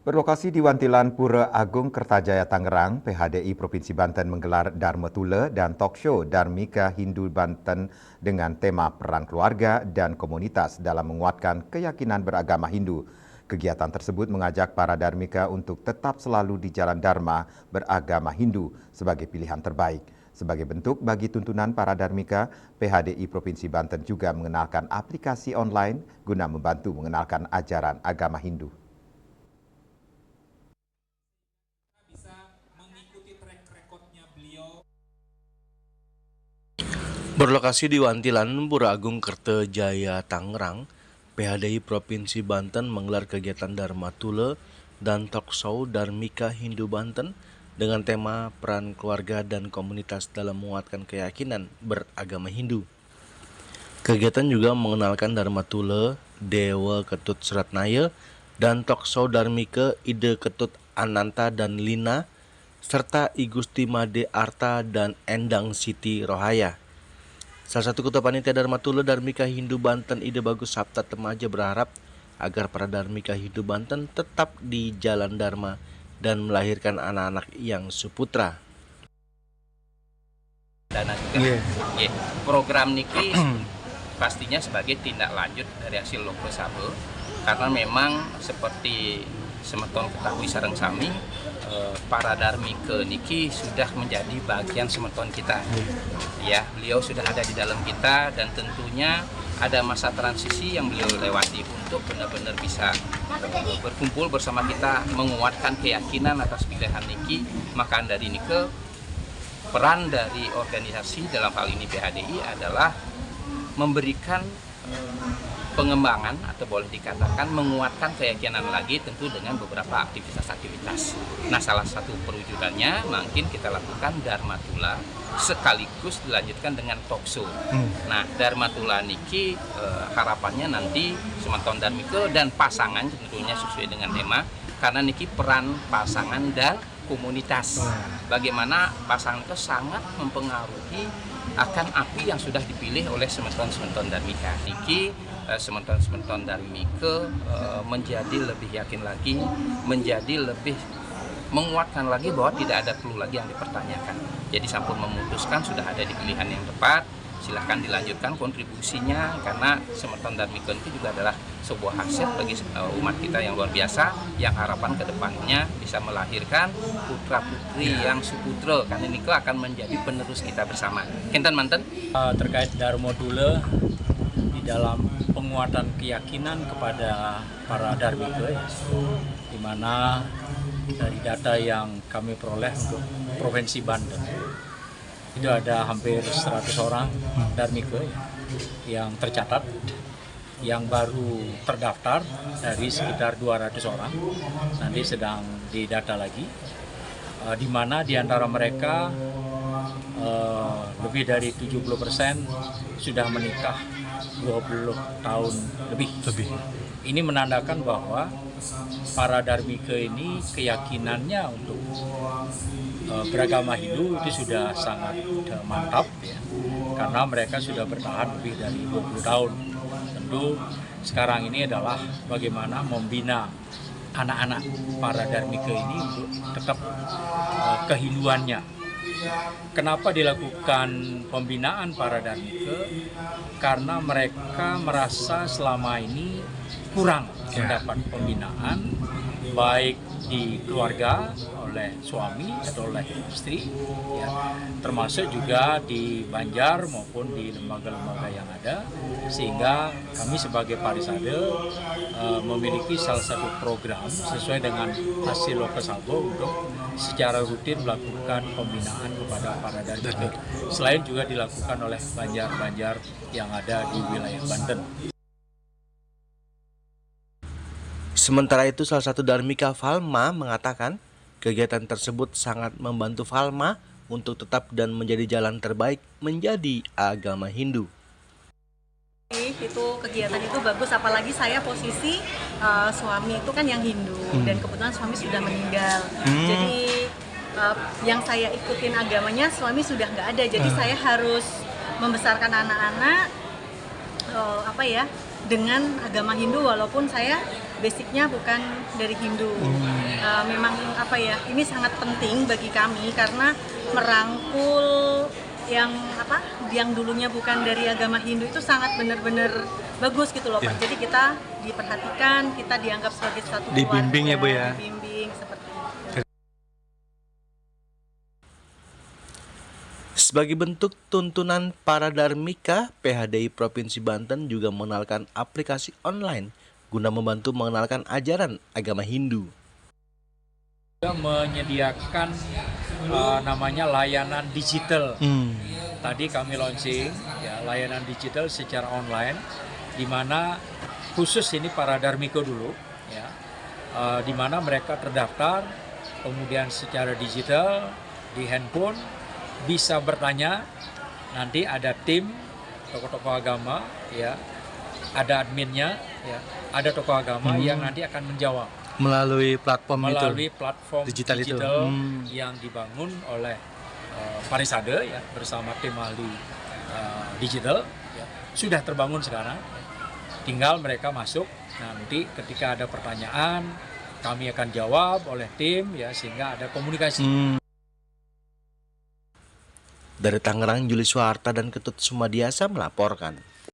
Berlokasi di Wantilan Pura Agung Kertajaya Tangerang, PHDI Provinsi Banten menggelar Dharma Tula dan talk show Dharmika Hindu Banten dengan tema peran keluarga dan komunitas dalam menguatkan keyakinan beragama Hindu. Kegiatan tersebut mengajak para Dharmika untuk tetap selalu di jalan Dharma beragama Hindu sebagai pilihan terbaik. Sebagai bentuk bagi tuntunan para Dharmika, PHDI Provinsi Banten juga mengenalkan aplikasi online guna membantu mengenalkan ajaran agama Hindu. Berlokasi di Wantilan, Pura Agung Kertajaya Tangerang, PHDI Provinsi Banten menggelar kegiatan Dharma Tula dan talk show Dharmika Hindu Banten dengan tema peran keluarga dan komunitas dalam menguatkan keyakinan beragama Hindu. Kegiatan juga mengenalkan Dharma Tula, Dewa Ketut Suratnaya, dan talk show Dharmika Ide Ketut Ananta dan Lina, serta I Gusti Made Arta dan Endang Siti Rohaya. Salah satu ketua panitia Dharma Tula Dharmika Hindu Banten Ide Bagus Sapta Temaja berharap agar para Dharmika Hindu Banten tetap di jalan Dharma dan melahirkan anak-anak yang suputra. Dana juga. Yeah. Program niki pastinya sebagai tindak lanjut dari hasil Loko Sabe, karena memang seperti semeton ketahui sareng sami, para Dharmika niki sudah menjadi bagian semeton kita. Ya, beliau sudah ada di dalam kita dan tentunya ada masa transisi yang beliau lewati untuk benar-benar bisa berkumpul bersama kita, menguatkan keyakinan atas pilihan niki. Maka dari nike peran dari organisasi dalam hal ini PHDI adalah memberikan pengembangan atau boleh dikatakan menguatkan keyakinan lagi, tentu dengan beberapa aktivitas-aktivitas. Nah, salah satu perwujudannya mungkin kita lakukan Dharma Tula sekaligus dilanjutkan dengan talk show. Nah, Dharma Tula niki harapannya nanti semeton Dharmika dan pasangan tentunya sesuai dengan tema, karena niki peran pasangan dan komunitas. Bagaimana pasangan itu sangat mempengaruhi akan api yang sudah dipilih oleh semeton-semeton Dharmika. Niki semeton-semeton Dharmika menjadi lebih yakin lagi, menjadi lebih menguatkan lagi bahwa tidak ada perlu lagi yang dipertanyakan. Jadi sampun memutuskan sudah ada di pilihan yang tepat, silahkan dilanjutkan kontribusinya, karena semeton Dharmika itu juga adalah sebuah hasil bagi umat kita yang luar biasa, yang harapan kedepannya bisa melahirkan putra-putri yang suputra, karena ini akan menjadi penerus kita bersama. Kinten manten terkait Dharma Tula di dalam penguatan keyakinan kepada para Dharmika, di mana dari data yang kami peroleh untuk Provinsi Banten itu ada hampir 100 orang Dharmika yang tercatat, yang baru terdaftar dari sekitar 200 orang, nanti sedang didata lagi, di mana di antara mereka lebih dari 70% sudah menikah 20 tahun lebih. Ini menandakan bahwa para Dharmika ini keyakinannya untuk beragama Hindu itu sudah sangat mantap, ya, karena mereka sudah bertahan lebih dari 20 tahun. Tentu sekarang ini adalah bagaimana membina anak-anak para Dharmika ini untuk tetap kehinduannya. Kenapa dilakukan pembinaan para Dharmika? Karena mereka merasa selama ini kurang mendapat pembinaan, baik di keluarga oleh suami atau oleh istri, ya, termasuk juga di Banjar maupun di lembaga-lembaga yang ada, sehingga kami sebagai Parisade memiliki salah satu program sesuai dengan hasil Lokasabo untuk secara rutin melakukan pembinaan kepada para Dharmika. Selain juga dilakukan oleh Banjar-Banjar yang ada di wilayah Banten. Sementara itu, salah satu Dharmika Falma mengatakan kegiatan tersebut sangat membantu Falma untuk tetap dan menjadi jalan terbaik menjadi agama Hindu. Itu kegiatan itu bagus, apalagi saya posisi suami itu kan yang Hindu dan kebetulan suami sudah meninggal. Jadi yang saya ikutin agamanya suami sudah nggak ada, jadi saya harus membesarkan anak-anak dengan agama Hindu, walaupun saya basicnya bukan dari Hindu. Memang apa ya, ini sangat penting bagi kami karena merangkul yang dulunya bukan dari agama Hindu itu sangat benar-benar bagus gitu loh Pak. Jadi kita diperhatikan, kita dianggap sebagai suatu keluarga, dibimbing ya Bu ya. Dibimbing seperti itu. Sebagai bentuk tuntunan para Darmika, PHDI Provinsi Banten juga mengenalkan aplikasi online guna membantu mengenalkan ajaran agama Hindu. Juga menyediakan namanya layanan digital. Tadi kami launching ya, layanan digital secara online, di mana khusus ini para Darmika dulu, ya, di mana mereka terdaftar, kemudian secara digital di handphone bisa bertanya. Nanti ada tim tokoh-tokoh agama, ya, ada adminnya, ya, ada tokoh agama yang nanti akan menjawab Melalui platform platform digital itu. Yang dibangun oleh Parisade ya, bersama tim ahli digital, ya, sudah terbangun sekarang. Tinggal mereka masuk, nanti ketika ada pertanyaan kami akan jawab oleh tim, ya, sehingga ada komunikasi. Dari Tangerang, Juli Suharta dan Ketut Sumadiasa melaporkan.